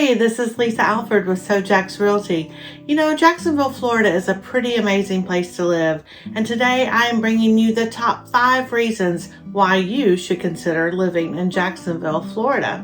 Hey, this is Lisa Alford with Jax Realty. You know, Jacksonville, Florida is a pretty amazing place to live, and today I am bringing you the top 5 reasons why you should consider living in Jacksonville, Florida.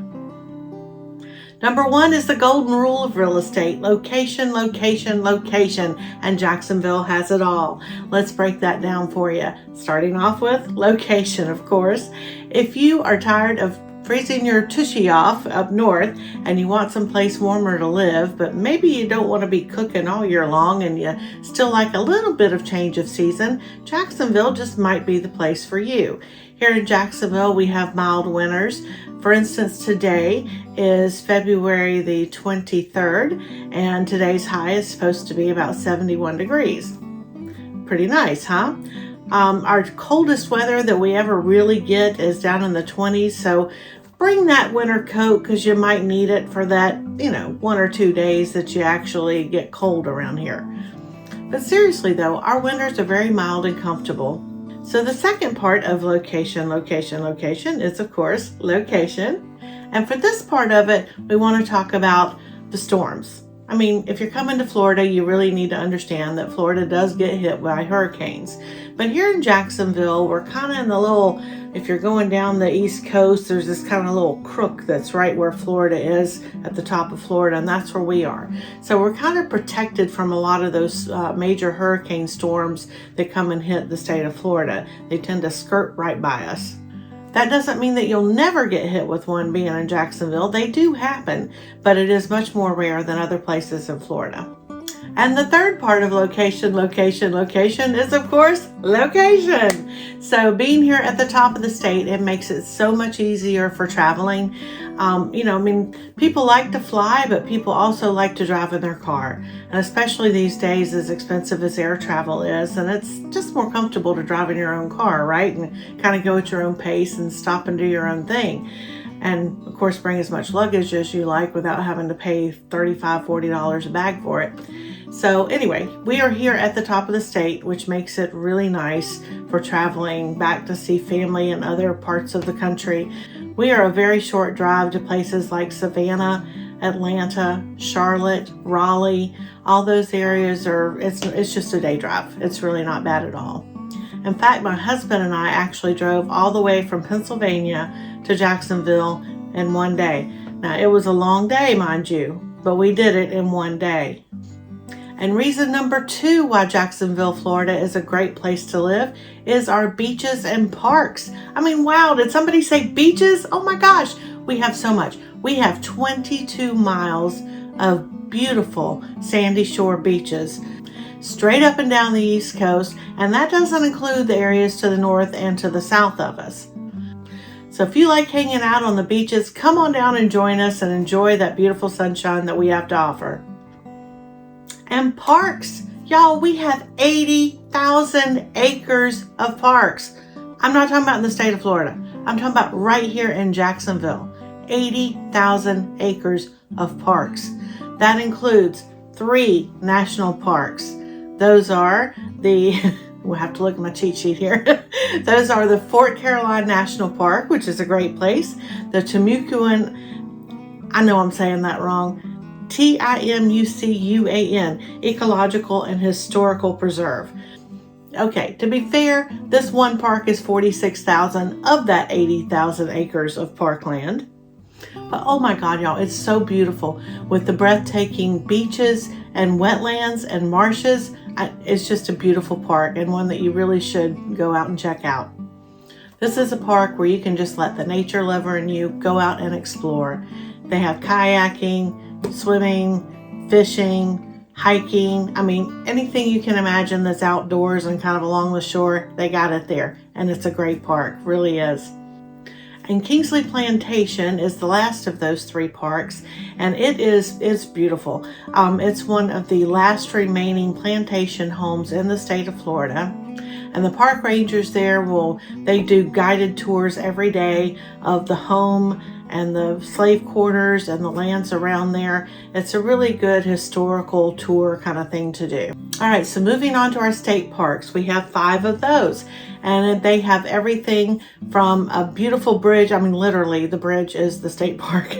Number 1 is the golden rule of real estate: location, location, location, and Jacksonville has it all. Let's break that down for you. Starting off with location, of course. If you are tired of freezing your tushy off up north and you want someplace warmer to live, but maybe you don't want to be cooking all year long and you still like a little bit of change of season, Jacksonville just might be the place for you. Here in Jacksonville, we have mild winters. For instance, today is February the 23rd, and today's high is supposed to be about 71 degrees. Pretty nice, huh? Our coldest weather that we ever really get is down in the 20s, so bring that winter coat because you might need it for that, 1 or 2 days that you actually get cold around here. But seriously though, our winters are very mild and comfortable. So the second part of location, location, location is of course location. And for this part of it, we want to talk about the storms. I mean, if you're coming to Florida, you really need to understand that Florida does get hit by hurricanes. But here in Jacksonville, we're kind of in the little, if you're going down the East Coast, there's this kind of little crook that's right where Florida is at the top of Florida, and that's where we are. So we're kind of protected from a lot of those major hurricane storms that come and hit the state of Florida. They tend to skirt right by us. That doesn't mean that you'll never get hit with one being in Jacksonville. They do happen, but it is much more rare than other places in Florida. And the third part of location, location, location is of course location. So being here at the top of the state, it makes it so much easier for traveling. People like to fly, but people also like to drive in their car. And especially these days, as expensive as air travel is, and it's just more comfortable to drive in your own car, right? And kind of go at your own pace and stop and do your own thing. And of course, bring as much luggage as you like without having to pay $35, $40 a bag for it. So anyway, we are here at the top of the state, which makes it really nice for traveling back to see family in other parts of the country. We are a very short drive to places like Savannah, Atlanta, Charlotte, Raleigh. All those areas it's just a day drive. It's really not bad at all. In fact, my husband and I actually drove all the way from Pennsylvania to Jacksonville in one day. Now, it was a long day, mind you, but we did it in one day. And reason number 2 why Jacksonville, Florida is a great place to live is our beaches and parks. I mean, wow, did somebody say beaches? Oh my gosh, we have so much. We have 22 miles of beautiful sandy shore beaches straight up and down the East Coast, and that doesn't include the areas to the north and to the south of us. So if you like hanging out on the beaches, come on down and join us and enjoy that beautiful sunshine that we have to offer. And parks, y'all, we have 80,000 acres of parks. I'm not talking about in the state of Florida. I'm talking about right here in Jacksonville. 80,000 acres of parks. That includes 3 national parks. Those are we'll have to look at my cheat sheet here. Those are the Fort Caroline National Park, which is a great place. The Timucuan, I know I'm saying that wrong, Timucuan, Ecological and Historical Preserve. Okay, to be fair, this one park is 46,000 of that 80,000 acres of parkland. But oh my God, y'all, it's so beautiful with the breathtaking beaches and wetlands and marshes. It's just a beautiful park and one that you really should go out and check out. This is a park where you can just let the nature lover in you go out and explore. They have kayaking, swimming, fishing, hiking. I mean, anything you can imagine that's outdoors and kind of along the shore, they got it there. And it's a great park, really is. And Kingsley Plantation is the last of those 3 parks, and it's beautiful. It's one of the last remaining plantation homes in the state of Florida. And the park rangers there they do guided tours every day of the home and the slave quarters and the lands around there. It's a really good historical tour kind of thing to do. All right, so moving on to our state parks, we have 5 of those. and they have everything from a beautiful bridge. I mean, literally the bridge is the state park,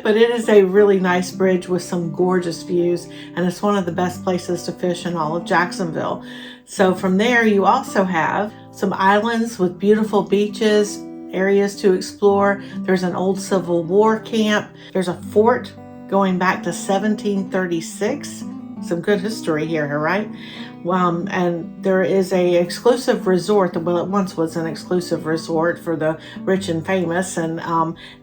but it is a really nice bridge with some gorgeous views, and it's one of the best places to fish in all of Jacksonville. So from there, you also have some islands with beautiful beaches, areas to explore. There's an old Civil War camp. There's a fort going back to 1736. Some good history here, right? And there is a exclusive resort. Well, it once was an exclusive resort for the rich and famous, and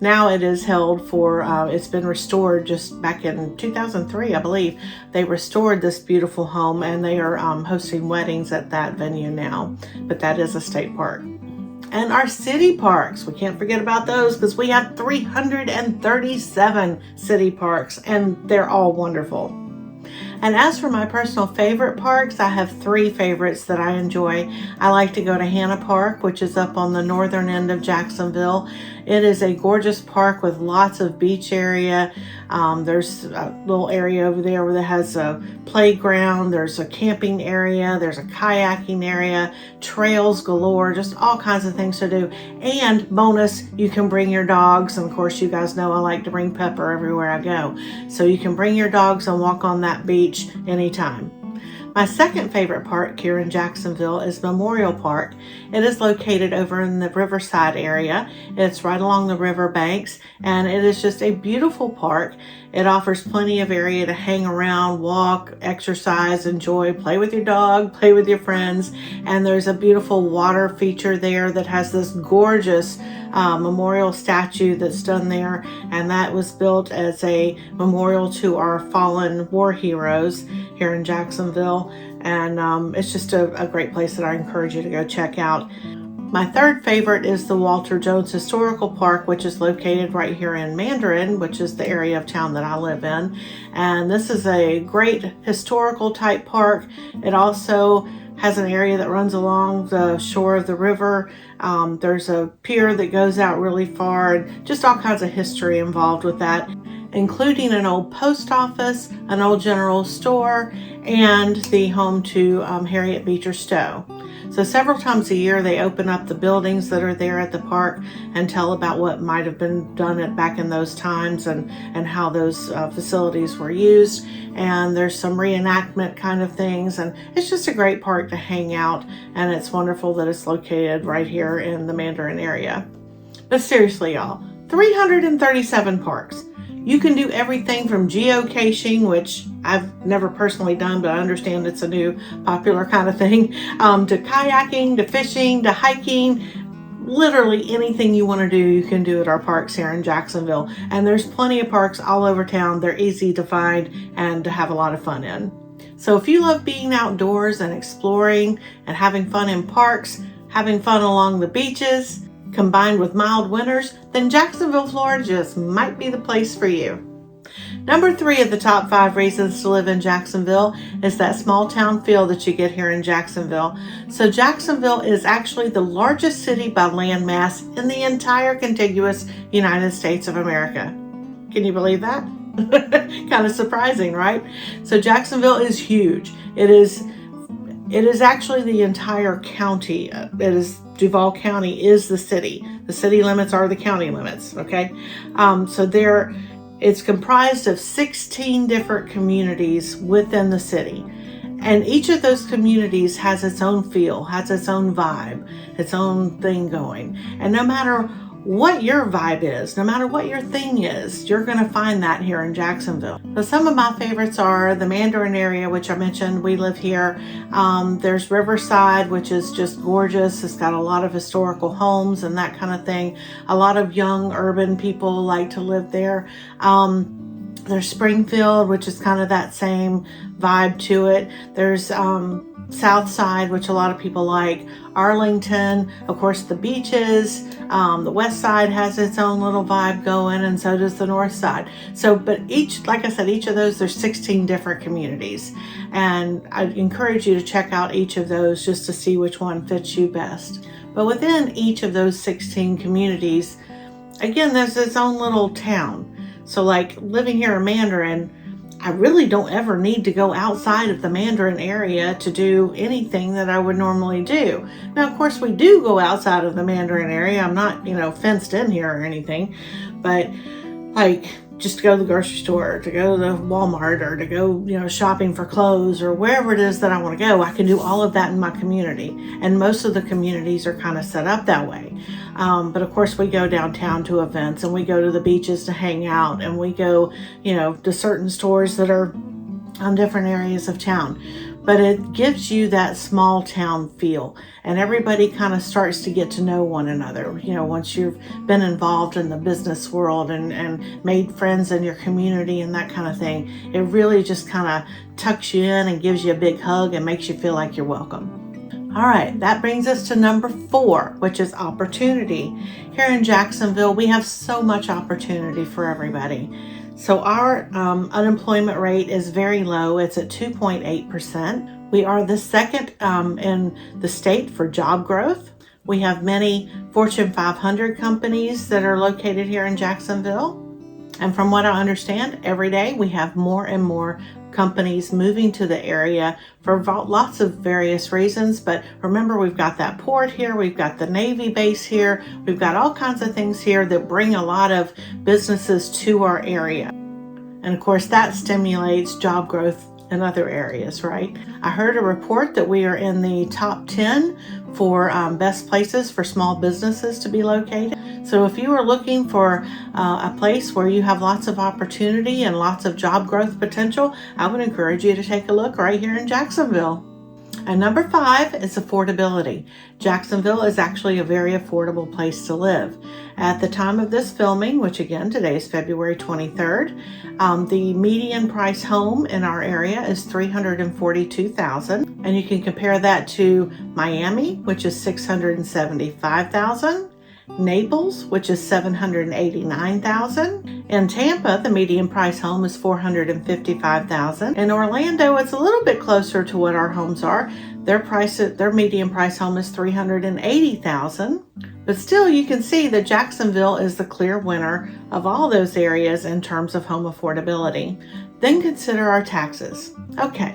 now it is held for, it's been restored just back in 2003, I believe. They restored this beautiful home, and they are hosting weddings at that venue now, but that is a state park. And our city parks, we can't forget about those because we have 337 city parks, and they're all wonderful. And as for my personal favorite parks, I have 3 favorites that I enjoy. I like to go to Hanna Park, which is up on the northern end of Jacksonville. It is a gorgeous park with lots of beach area. There's a little area over there that has a playground. There's a camping area. There's a kayaking area, trails galore, just all kinds of things to do. And bonus, you can bring your dogs. And of course, you guys know I like to bring Pepper everywhere I go. So you can bring your dogs and walk on that beach anytime. My second favorite park here in Jacksonville is Memorial Park. It is located over in the Riverside area. It's right along the river banks, and it is just a beautiful park. It offers plenty of area to hang around, walk, exercise, enjoy, play with your dog, play with your friends. And there's a beautiful water feature there that has this gorgeous memorial statue that's done there, and that was built as a memorial to our fallen war heroes here in Jacksonville. And it's just a great place that I encourage you to go check out. My third favorite is the Walter Jones Historical Park, which is located right here in Mandarin, which is the area of town that I live in. And this is a great historical type park. It also has an area that runs along the shore of the river. There's a pier that goes out really far, and just all kinds of history involved with that, including an old post office, an old general store, and the home to Harriet Beecher Stowe. So several times a year, they open up the buildings that are there at the park and tell about what might have been done back in those times and how those facilities were used. And there's some reenactment kind of things. And it's just a great park to hang out. And it's wonderful that it's located right here in the Mandarin area. But seriously, y'all, 337 parks. You can do everything from geocaching, which I've never personally done, but I understand it's a new popular kind of thing, to kayaking, to fishing, to hiking. Literally anything you want to do, you can do at our parks here in Jacksonville. And there's plenty of parks all over town. They're easy to find and to have a lot of fun in. So if you love being outdoors and exploring and having fun in parks, having fun along the beaches, combined with mild winters, then Jacksonville, Florida just might be the place for you. Number 3 of the top 5 reasons to live in Jacksonville is that small town feel that you get here in Jacksonville. So Jacksonville is actually the largest city by land mass in the entire contiguous United States of America. Can you believe that? Kind of surprising, right? So Jacksonville is huge. It is actually the entire county. Duval County is the city. The city limits are the county limits, okay? It's comprised of 16 different communities within the city. And each of those communities has its own feel, has its own vibe, its own thing going. And no matter what your vibe is, no matter what your thing is, you're going to find that here in Jacksonville. So some of my favorites are the Mandarin area, which I mentioned, we live here. There's Riverside, which is just gorgeous. It's got a lot of historical homes and that kind of thing. A lot of young urban people like to live there. There's Springfield, which is kind of that same vibe to it. There's South Side, which a lot of people like. Arlington, of course, the beaches. The West Side has its own little vibe going, and so does the North Side. But like I said, each of those, there's 16 different communities. And I encourage you to check out each of those just to see which one fits you best. But within each of those 16 communities, again, there's its own little town. So like living here in Mandarin, I really don't ever need to go outside of the Mandarin area to do anything that I would normally do. Now, of course, we do go outside of the Mandarin area. I'm not, fenced in here or anything, but like just to go to the grocery store, to go to the Walmart, or to go, shopping for clothes, or wherever it is that I want to go, I can do all of that in my community. And most of the communities are kind of set up that way. But of course, we go downtown to events, and we go to the beaches to hang out, and we go, to certain stores that are on different areas of town. But it gives you that small town feel, and everybody kind of starts to get to know one another. Once you've been involved in the business world and made friends in your community and that kind of thing, it really just kind of tucks you in and gives you a big hug and makes you feel like you're welcome. All right, that brings us to number 4, which is opportunity. Here in Jacksonville, we have so much opportunity for everybody. So our unemployment rate is very low. It's at 2.8%. We are the second in the state for job growth. We have many Fortune 500 companies that are located here in Jacksonville. And from what I understand, every day we have more and more companies moving to the area for lots of various reasons. But remember, we've got that port here, we've got the Navy base here, we've got all kinds of things here that bring a lot of businesses to our area. And of course, that stimulates job growth in other areas, right? I heard a report that we are in the top 10 for best places for small businesses to be located. So if you are looking for a place where you have lots of opportunity and lots of job growth potential, I would encourage you to take a look right here in Jacksonville. And number 5 is affordability. Jacksonville is actually a very affordable place to live. At the time of this filming, which again, today is February 23rd, the median price home in our area is $342,000. And you can compare that to Miami, which is $675,000. Naples, which is $789,000. In Tampa, the median price home is $455,000. In Orlando, it's a little bit closer to what our homes are. Their median price home is $380,000. But still, you can see that Jacksonville is the clear winner of all those areas in terms of home affordability. Then consider our taxes. Okay.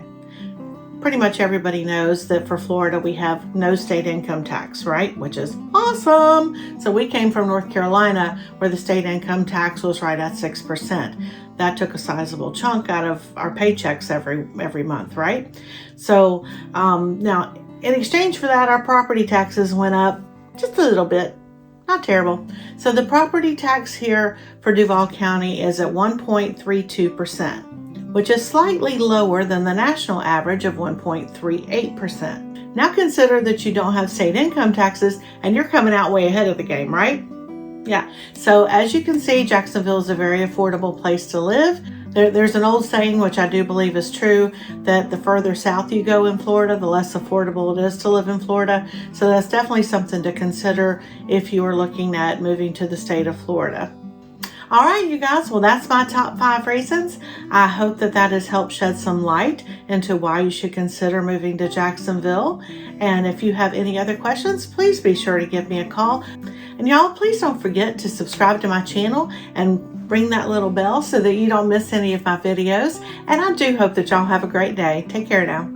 Pretty much everybody knows that for Florida, we have no state income tax, right? Which is awesome. So we came from North Carolina, where the state income tax was right at 6%. That took a sizable chunk out of our paychecks every month, right? So now, in exchange for that, our property taxes went up just a little bit. Not terrible. So the property tax here for Duval County is at 1.32%. which is slightly lower than the national average of 1.38%. Now consider that you don't have state income taxes and you're coming out way ahead of the game, right? Yeah, so as you can see, Jacksonville is a very affordable place to live. There's an old saying, which I do believe is true, that the further south you go in Florida, the less affordable it is to live in Florida. So that's definitely something to consider if you are looking at moving to the state of Florida. All right, you guys, well, that's my top 5 reasons. I hope that has helped shed some light into why you should consider moving to Jacksonville. And if you have any other questions, please be sure to give me a call. And y'all, please don't forget to subscribe to my channel and ring that little bell so that you don't miss any of my videos. And I do hope that y'all have a great day. Take care now.